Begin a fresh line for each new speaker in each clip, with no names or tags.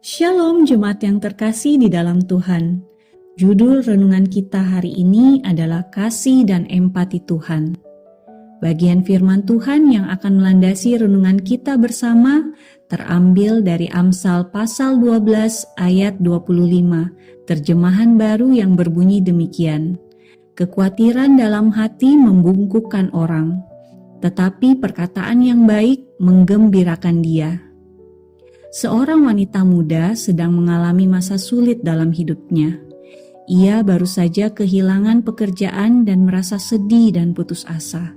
Shalom jemaat yang terkasih di dalam Tuhan. Judul renungan kita hari ini adalah Kasih dan Empati Tuhan. Bagian firman Tuhan yang akan melandasi renungan kita bersama terambil dari Amsal pasal 12 ayat 25, terjemahan baru yang berbunyi demikian. Kekhawatiran dalam hati membungkukkan orang, tetapi perkataan yang baik menggembirakan dia. Seorang wanita muda sedang mengalami masa sulit dalam hidupnya. Ia baru saja kehilangan pekerjaan dan merasa sedih dan putus asa.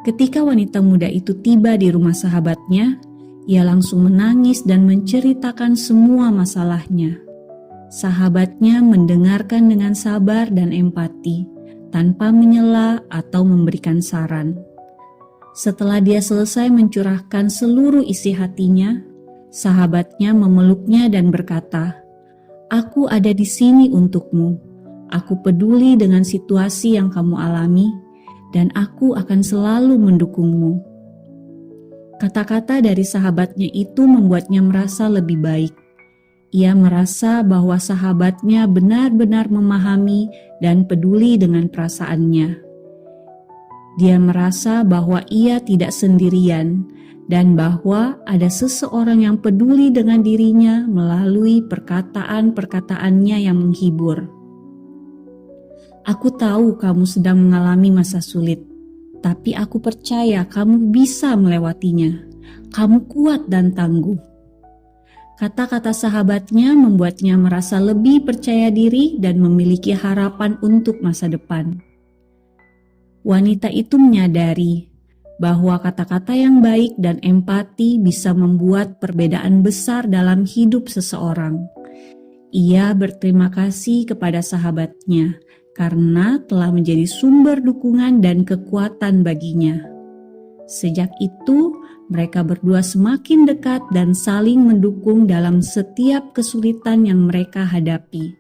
Ketika wanita muda itu tiba di rumah sahabatnya, ia langsung menangis dan menceritakan semua masalahnya. Sahabatnya mendengarkan dengan sabar dan empati, tanpa menyela atau memberikan saran. Setelah dia selesai mencurahkan seluruh isi hatinya, sahabatnya memeluknya dan berkata, "Aku ada di sini untukmu. Aku peduli dengan situasi yang kamu alami, dan aku akan selalu mendukungmu." Kata-kata dari sahabatnya itu membuatnya merasa lebih baik. Ia merasa bahwa sahabatnya benar-benar memahami dan peduli dengan perasaannya. Dia merasa bahwa ia tidak sendirian, dan bahwa ada seseorang yang peduli dengan dirinya melalui perkataan-perkataannya yang menghibur. "Aku tahu kamu sedang mengalami masa sulit, tapi aku percaya kamu bisa melewatinya. Kamu kuat dan tangguh." Kata-kata sahabatnya membuatnya merasa lebih percaya diri dan memiliki harapan untuk masa depan. Wanita itu menyadari bahwa kata-kata yang baik dan empati bisa membuat perbedaan besar dalam hidup seseorang. Ia berterima kasih kepada sahabatnya karena telah menjadi sumber dukungan dan kekuatan baginya. Sejak itu, mereka berdua semakin dekat dan saling mendukung dalam setiap kesulitan yang mereka hadapi.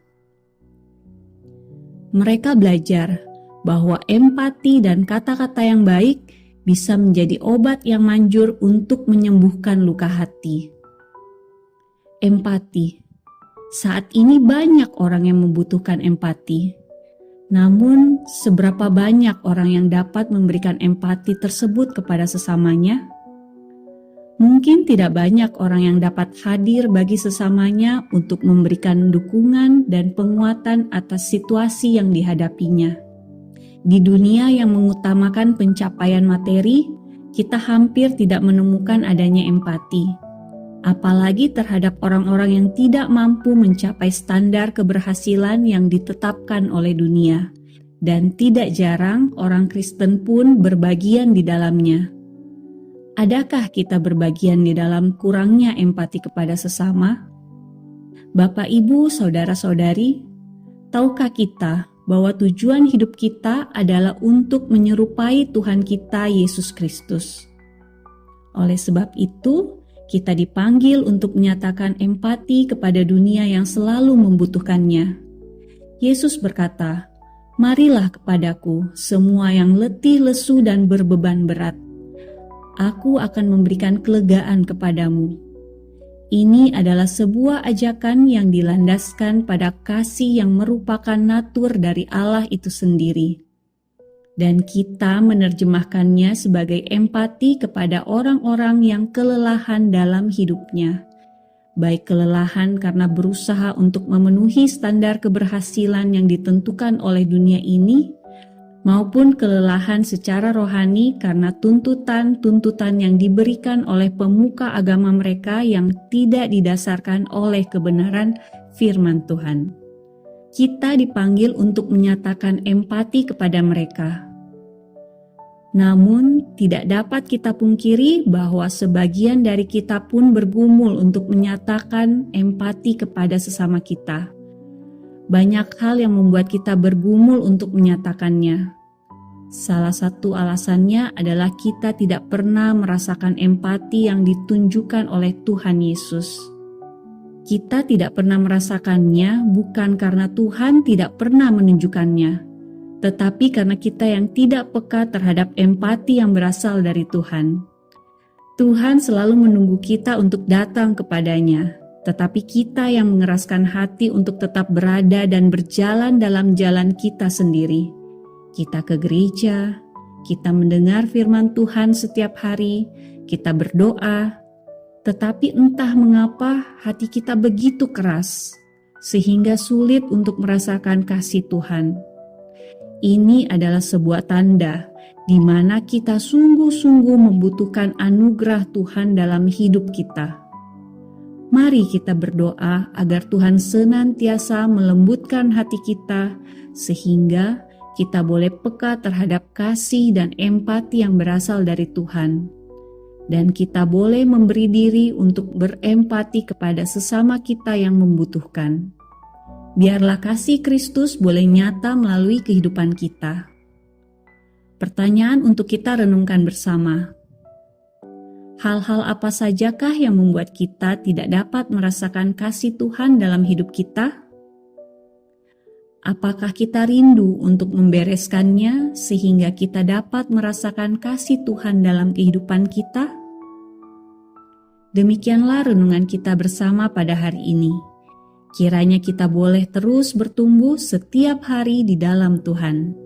Mereka belajar bahwa empati dan kata-kata yang baik bisa menjadi obat yang manjur untuk menyembuhkan luka hati. Empati. Saat ini banyak orang yang membutuhkan empati. Namun, seberapa banyak orang yang dapat memberikan empati tersebut kepada sesamanya? Mungkin tidak banyak orang yang dapat hadir bagi sesamanya untuk memberikan dukungan dan penguatan atas situasi yang dihadapinya. Di dunia yang mengutamakan pencapaian materi, kita hampir tidak menemukan adanya empati. Apalagi terhadap orang-orang yang tidak mampu mencapai standar keberhasilan yang ditetapkan oleh dunia. Dan tidak jarang orang Kristen pun berbagian di dalamnya. Adakah kita berbagian di dalam kurangnya empati kepada sesama? Bapak, Ibu, Saudara-saudari, tahukah kita bahwa tujuan hidup kita adalah untuk menyerupai Tuhan kita Yesus Kristus? Oleh sebab itu, kita dipanggil untuk menyatakan empati kepada dunia yang selalu membutuhkannya. Yesus berkata, "Marilah kepadaku semua yang letih, lesu, dan berbeban berat. Aku akan memberikan kelegaan kepadamu." Ini adalah sebuah ajakan yang dilandaskan pada kasih yang merupakan natur dari Allah itu sendiri. Dan kita menerjemahkannya sebagai empati kepada orang-orang yang kelelahan dalam hidupnya. Baik kelelahan karena berusaha untuk memenuhi standar keberhasilan yang ditentukan oleh dunia ini, maupun kelelahan secara rohani karena tuntutan-tuntutan yang diberikan oleh pemuka agama mereka yang tidak didasarkan oleh kebenaran firman Tuhan. Kita dipanggil untuk menyatakan empati kepada mereka. Namun, tidak dapat kita pungkiri bahwa sebagian dari kita pun bergumul untuk menyatakan empati kepada sesama kita. Banyak hal yang membuat kita bergumul untuk menyatakannya. Salah satu alasannya adalah kita tidak pernah merasakan empati yang ditunjukkan oleh Tuhan Yesus. Kita tidak pernah merasakannya bukan karena Tuhan tidak pernah menunjukkannya, tetapi karena kita yang tidak peka terhadap empati yang berasal dari Tuhan. Tuhan selalu menunggu kita untuk datang kepadanya. tetapi kita yang mengeraskan hati untuk tetap berada dan berjalan dalam jalan kita sendiri. Kita ke gereja, kita mendengar firman Tuhan setiap hari, kita berdoa, tetapi entah mengapa hati kita begitu keras, sehingga sulit untuk merasakan kasih Tuhan. Ini adalah sebuah tanda di mana kita sungguh-sungguh membutuhkan anugerah Tuhan dalam hidup kita. Mari kita berdoa agar Tuhan senantiasa melembutkan hati kita sehingga kita boleh peka terhadap kasih dan empati yang berasal dari Tuhan. Dan kita boleh memberi diri untuk berempati kepada sesama kita yang membutuhkan. Biarlah kasih Kristus boleh nyata melalui kehidupan kita. Pertanyaan untuk kita renungkan bersama. Hal-hal apa sajakah yang membuat kita tidak dapat merasakan kasih Tuhan dalam hidup kita? Apakah kita rindu untuk membereskannya sehingga kita dapat merasakan kasih Tuhan dalam kehidupan kita? Demikianlah renungan kita bersama pada hari ini. Kiranya kita boleh terus bertumbuh setiap hari di dalam Tuhan.